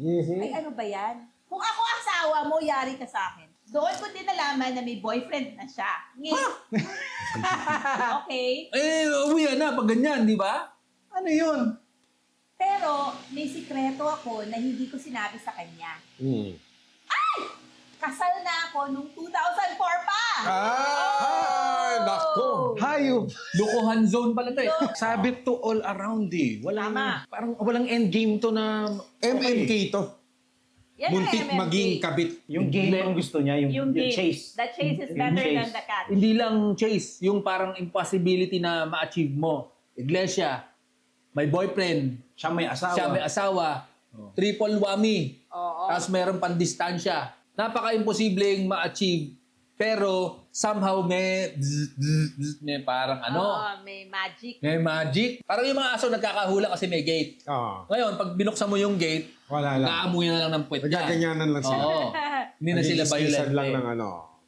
Ay, ano ba yan? Kung ako asawa mo, yari ka sa akin. Doon ko din nalaman na may boyfriend na siya. Okay? Uwi na pag ganyan, di ba? Ano yun? Pero may sikreto ako na hindi ko sinabi sa kanya. Kasal na ako nung 2004 pa! Nako. Hayop. Lokohan zone pala to eh. Sabi to all around eh. Walang, Tama. parang walang endgame to na... MMK to. Yan ang Muntik MMK. maging kabit. Yung game ang gusto niya, yung game. chase. The chase is Yung better chase. than the catch. Hindi lang chase, yung parang impossibility na ma-achieve mo. Iglesia, may boyfriend, Siya may asawa. siya may asawa, triple whammy, Oo. tapos meron pang distansya. Napaka-imposibleng ma-achieve, pero somehow may parang Oo, may magic. may magic. Parang yung mga aso nagkakahula kasi may gate. Ngayon, pag binuksan mo yung gate, Wala lang. naamuyan na lang ng puwet niya. Nagaganyanan lang sila. Oo. Hindi na sila Nagkikiskisan violent. lang ng ano.